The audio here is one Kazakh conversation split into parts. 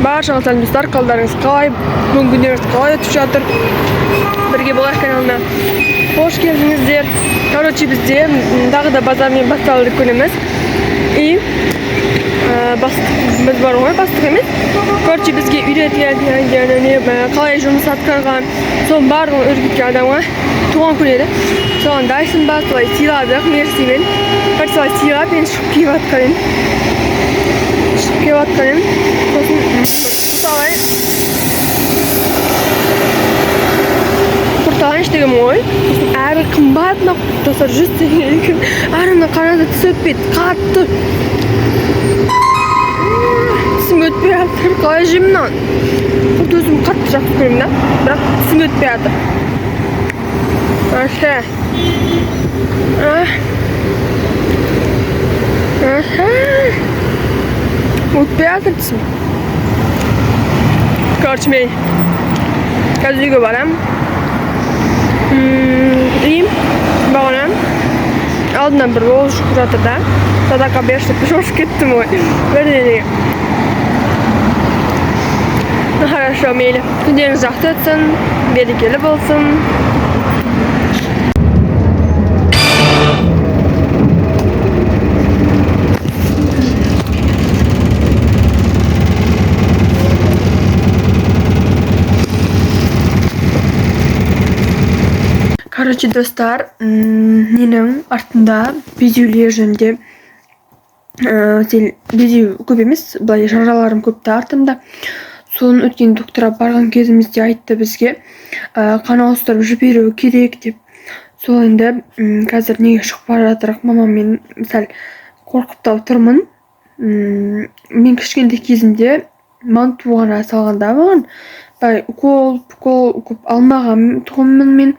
Barşаңыз сәлем достар, қалдарыңыз қалай? Бүгін күндеріңіз қалай өтіп жатыр? Бірге болайық каналына қош келдіңіздер. Короче, бізде тағы да базармен басталды күніміз. И біз бар ғой, бастық емес. Короче, бізге үйреткен қалай жұмыс атқарған, соның барлығын үйреткен адамға туған күн еді. Соған дайсын ба, солай сыйладық мерсимен. Короче, солай сыйлап, мен шығып киіп атқанын. Сосын құрталайын іштегім ғой. Сосын әрі қымбатына достар 100 теңге. Әріні қарады тіс өтпейді, қатты. Тісім өтпей жатыр, қалай жеймін нан? Бұл өзім қатты жақсы көремін да, бірақ тісім өтпей жатыр. Өтпей жатыр тісім. Короче, мен қазір үйге барам. Бағанам. Алдынан бір ол шығып жатыр да. Садақа берші пішош кеттім ғой. Бірдеңеге. Хорошо, мейлі. Күндеріңіз жақсы өтсін, берекелі болсын. Короче, достар, менің артында видеолер жөнінде видео көп емес, былай жараларым көпті артымда. Соның өткен доктора барған кезімізде айтты бізге қан ауыстырып жіберу керек деп. Сол енді қазір неге шығып бара жатырық, мамаммен сәл қорқыптау тұрмын. Мен кішкентай кезімде мантуғана салғанда маған укол көп алмаған тұғыммын мен,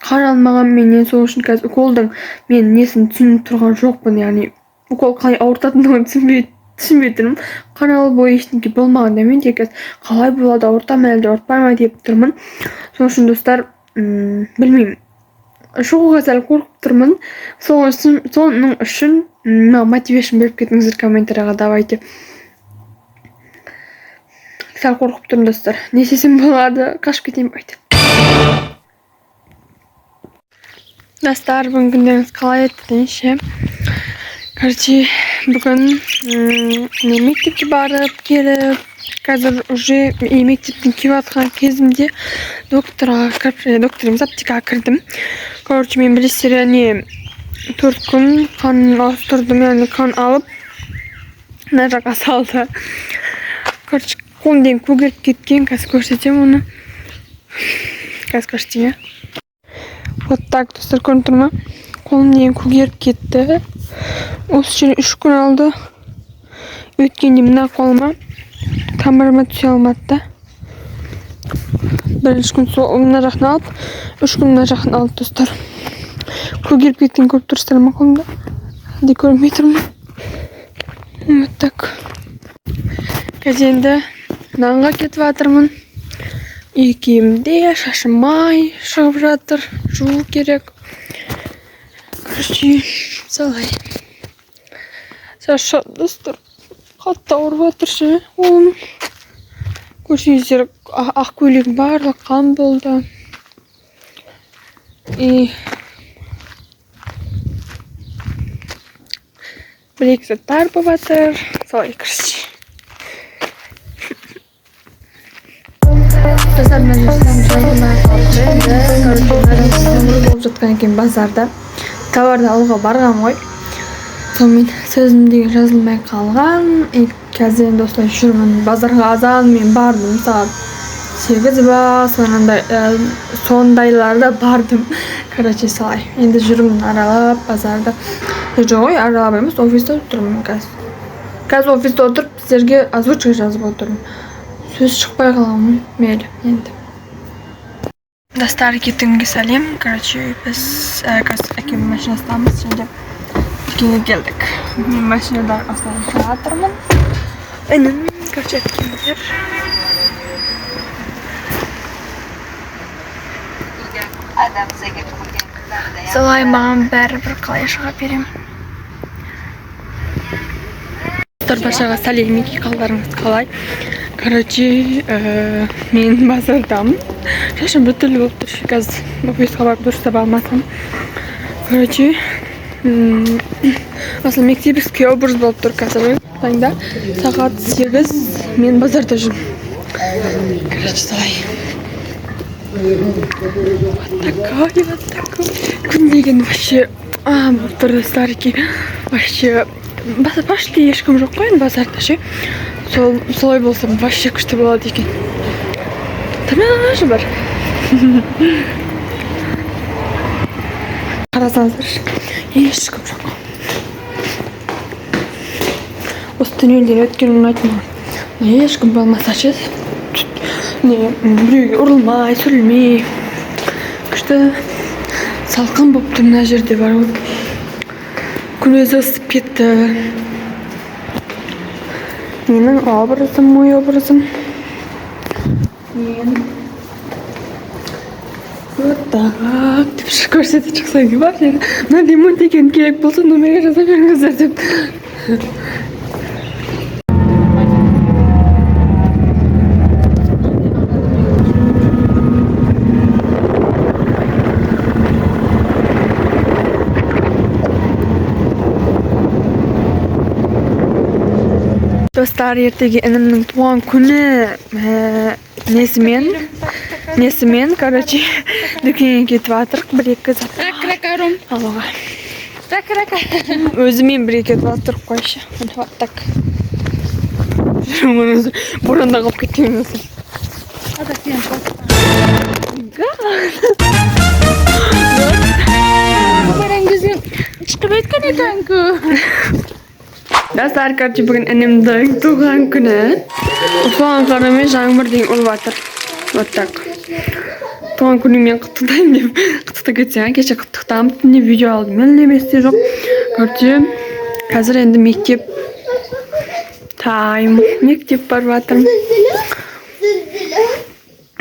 қан алмаған менен, сол үшін қазір уколдың мен несін түсініп тұрған жоқпын, яғни укол қалай ауыртатындығын түсінбей тұрмын. Қан алу бойы ештеңе болмағанда мен де қазір қалай болады, ауыртамын әлде ауыртпаймын деп тұрмын. Сол үшін достар, білмеймін, шығуға сәл қорқып тұрмын. Соның үшін мотивашн беріп кетіңіздер комментарияға, давайте. Сәл қорқып тұрмын достар. Не істесем болады, қашып кетейін байды. Достар, бүгін күндеріңіз қалай өтті? Короче, бүгін мектепке барып келіп, қазір уже мектептен келіп жатқан кезімде докторымыз аптекаға кірдім. Короче, мен білесіздер, 4 күн қан ауыстырдым, яғни қан алып, мына жаққа салды. Короче, қолымден көгеріп кеткен, қазір көрсетем оны. Қазір көрсетем, Вот так, достар, көрініп тұр ма? Қолымден көгеріп кетті. Осы жерде 3 күн алды. Өткенде мына қолыма тамырыма түсе алмады да. Бірінші күн сол мына жақын алып, 3 күн мына жақын алды, достар. Көгеріп кеткен көріп тұрсыздар ма қолымда? Де көрмей тұрмын. Вот так. Қазір енді нанға кетіп жатырмын. Екеуімде шашымай шығып жатыр. Жуу керек. Короче, солай. Шашы, достар, қатты ауырып жатыр ше. Көрсеңіздер, ақ көйлегім барлық қан болды. Бір-екі заттар болып жатыр. Солай, короче. Достар, мен болып жатқан екен базарда. Товарды алуға барған ғой. Сонымен сөзім деген жазылмай қалған. Қазір достар жүрмін. Базарға азан мен бардым. Сағат 8 ба, сондайларда бардым. Короче, солай. Енді жүрмін аралап базарда. Жоқ, аралап емес, офиста отырмын қазір. Қазір офиста отырып, сіздерге озвучка жазып отырмын. Сөз шықпай қаламын, мейлі, енді. Достар, кетіңге сәлем. Короче, біз қазір әкем машинасындамыз, және дүкенге келдік. Мен машинада астан жатырмын. Короче, әкемдер. Солай маған бәрібір қалай шыға берем. Баршаға сәлем, қалдарыңыз қалай? Короче, мен базардамын. Шашым бүтілі болып тұр. Қазір офисқа барып дұрыс таба алмасам. Короче, асыл мектебіске образ болып тұр қазір. Таңда сағат 8 мен базарда жүрмін. Короче, солай. Вот такой. Күн деген вообще бір старики. Вообще почти ешкім жоқ қой базарда ше. Солай болса вообще күшті болады екен. Тамаша бар. Қарасаңыздар, ешкім жоқ. Осы түнелден өткен ұнайтын маған. Ешкім болмаса ше. Біреуге ұрылмай, сүрілмей. Күшті салқын болып тұр мына жерде бар. Күн өзі ысып кетті. Менің образым, мой образым. Мен вот так деп көрсетіп шықсаң бар жерде. Мына лимон деген керек болса номерге жаза беріңіздер деп. Достар, ертеге інімнің туған күні несімен, короче, дүкенге кетіп атырық, бір-екі зат алуға. Өзімен бір-екі кетіп атырық қойшы. Вот так. Бұрында қалып кеткен өзім. Достар, короче, бүгін інімдің туған күні. Туған қарымен жаңбыр деген ұл батыр. Вот так. Туған күніңмен құттықтайым деп құттықта кетсең, кеше құттықтамын түнде видео алдым. Мен еместе жоқ. Короче, қазір енді мектеп тайм. Мектеп бар батырым.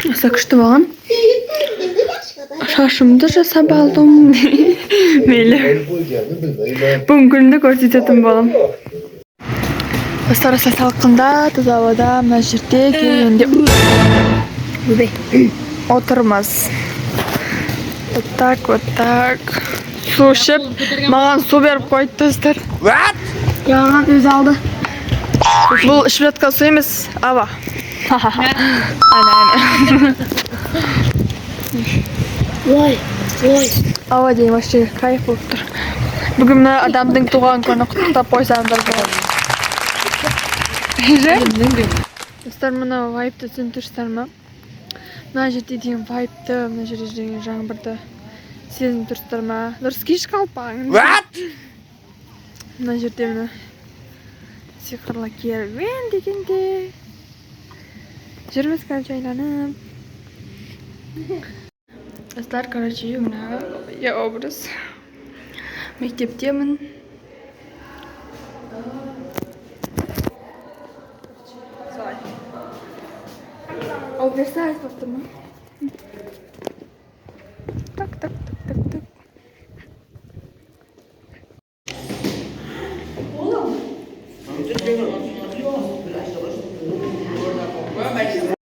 Осы күшті болған. Шашымды жасап алдым. Мейлі. Бүгін күнді көрсететін болам. Достар, салқында, таза ауада, мына жерде келгенде отырмыз. Вот так. Су ішіп, маған су беріп қойды, достар. Яған өзі алды. Бұл ішіп жатқан су емес, ауа. Ана. Ой. Ауа дейін вообще кайф болып тұр. Бүгін мына адамдың туған күні құттықтап қойсаңдар болады. Достар, мына вайпты түсіндірсіздер ма? Мына жерде деген вайпты, мына жерде деген жаңбырды сезініп тұрсыздар ма? Дұрыс кеш қалпаң. Мына жерде мына сиқырлы керуен дегенде жүрміз, короче, айланып. Достар, короче, мына я образ. Мектептемін. Оверсайз болып тұр ма?